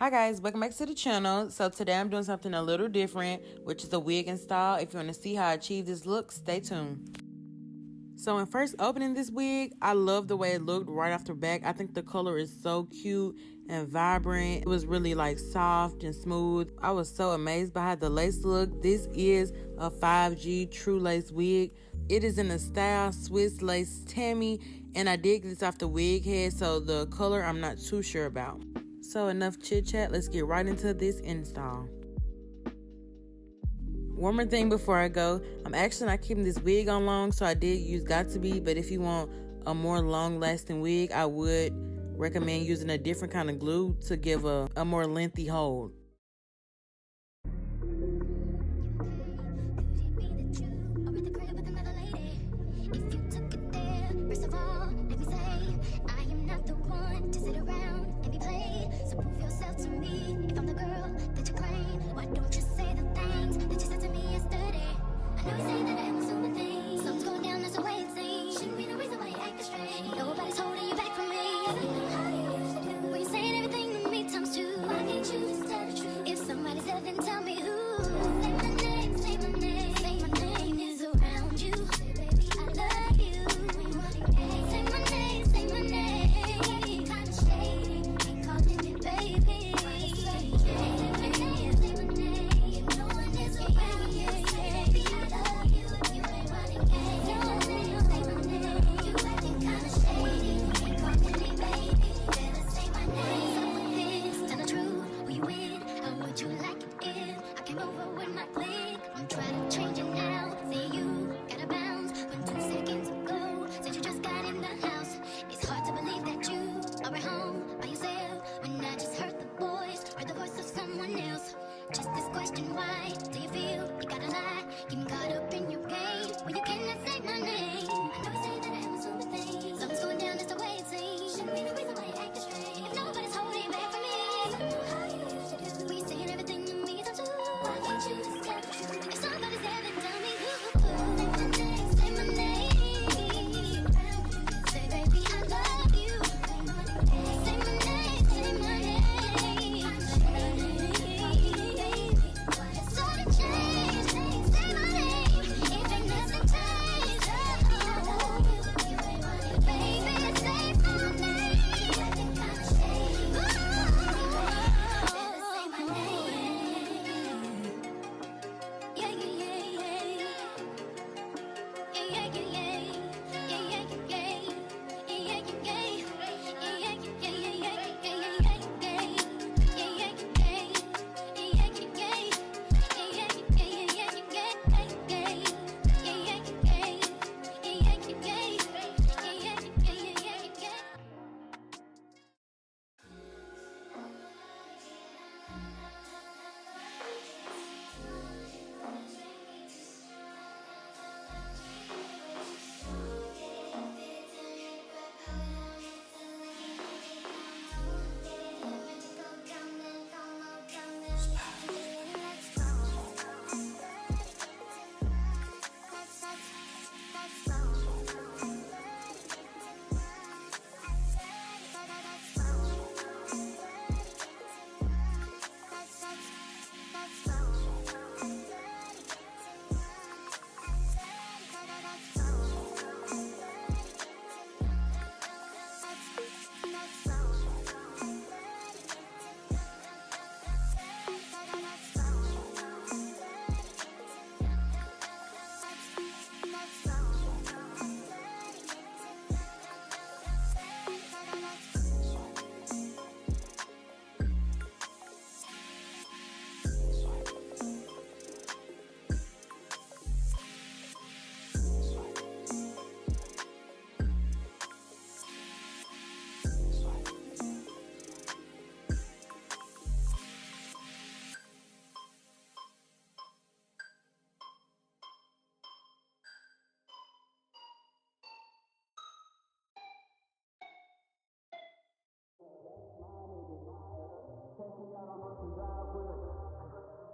Hi guys, welcome back to the channel. So today I'm doing something a little different, which is a wig install. If you want to see how I achieve this look, stay tuned. So in first opening this wig, I love the way it looked right off the back. I think the color is so cute and vibrant. It was really like soft and smooth. I was so amazed by how the lace looked. This is a 5G true lace wig. It is in the style Swiss lace Tammy, and I did get this off the wig head, so the color I'm not too sure about. So enough chit chat, let's get right into this install. One more thing before I go, I'm actually not keeping this wig on long, so I did use Got2b, but if you want a more long lasting wig, I would recommend using a different kind of glue to give a more lengthy hold.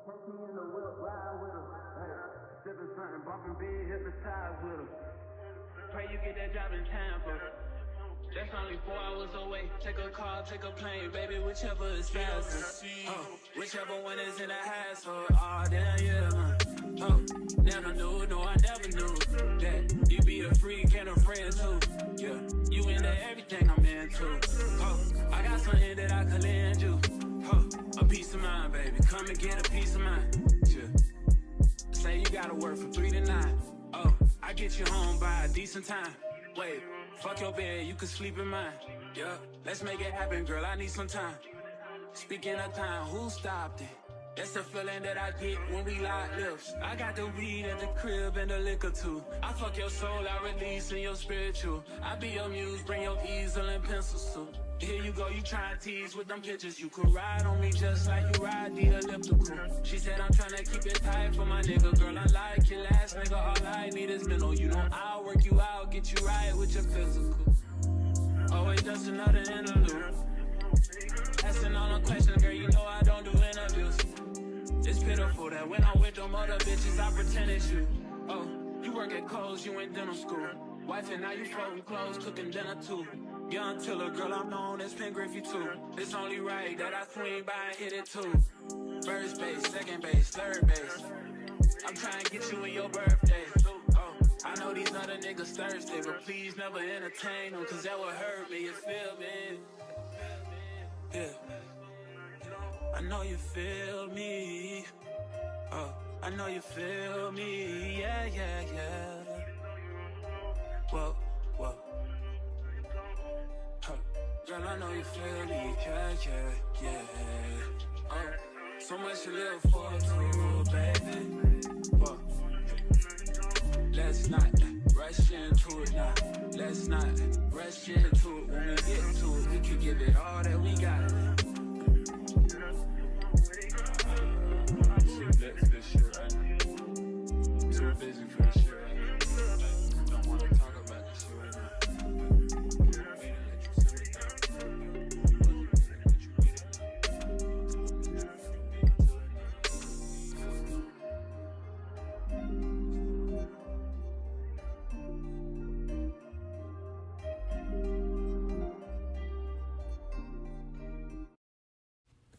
Catch me in the whip, ride with her. Hey, sipping something, bumping big, hypnotized with her. Pray you get that job in time for. That's only 4 hours away. Take a car, take a plane, baby, whichever is faster. Whichever one is in the hassle. Oh, damn, yeah, man. Oh, never knew, no, I never knew that you be a freak and a friend too. Yeah, you into everything I'm into. Oh, I got something that I could lend you. Oh, a piece of mind, baby. Come and get a piece of mind. Yeah. Say you gotta work from 3 to 9. Oh, I get you home by a decent time. Wait, fuck your bed, you can sleep in mine. Yeah, let's make it happen, girl, I need some time. Speaking of time, who stopped it? That's the feeling that I get when we lock lips. I got the weed at the crib and the liquor too. I fuck your soul, I release in your spiritual. I be your muse, bring your easel and pencils too. Here you go, you try to tease with them pictures. You could ride on me just like you ride the elliptical. She said I'm tryna keep it tight for my nigga. Girl, I like your last nigga, all I need is mental. You know I'll work you out, get you right with your physical. Always just another interlude. Asking all the questions, girl, you know I don't do interviews. It's pitiful that when I'm with them other bitches, I pretend it's you. Oh, you work at Kohl's, you in dental school. Wife and now you folding clothes, cooking dinner too. Young Tiller, girl, I'm known as Pen Griffey too. It's only right that I swing by and hit it too. First base, second base, third base. I'm trying to get you in your birthday. Oh, I know these other niggas thirsty, but please never entertain them, cause that would hurt me, you feel me? Yeah. I know you feel me. Oh, I know you feel me. Yeah, yeah, yeah. Whoa, whoa. Huh. Girl, I know you feel me. Yeah, yeah, yeah. Oh, so much to live for, too, baby. Whoa. Let's not rush into it now. Let's not rush into it. When we get to it, we can give it all that we got. This shit right now. Too busy for this shit right now. Don't wanna talk about this shit right now. Wait and let you sit down. Let you get it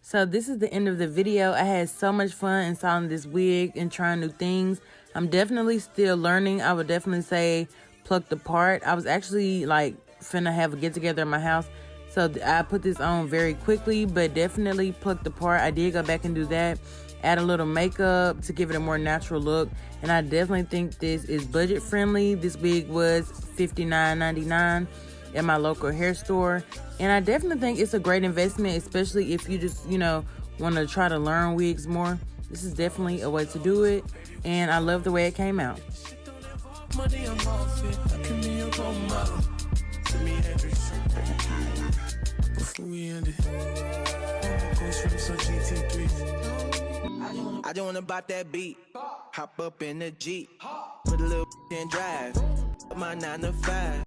So this is the end of the video. I had so much fun installing this wig and trying new things. I'm definitely still learning. I would definitely say pluck the part. I was actually like finna have a get together in my house. So I put this on very quickly, but definitely pluck the part. I did go back and do that. Add a little makeup to give it a more natural look. And I definitely think this is budget friendly. This wig was $59.99 at my local hair store. And I definitely think it's a great investment, especially if you just, want to try to learn wigs more. This is definitely a way to do it. And I love the way it came out. I just wanna bop that beat, hop up in the Jeep, put a little in drive, my 9 to 5.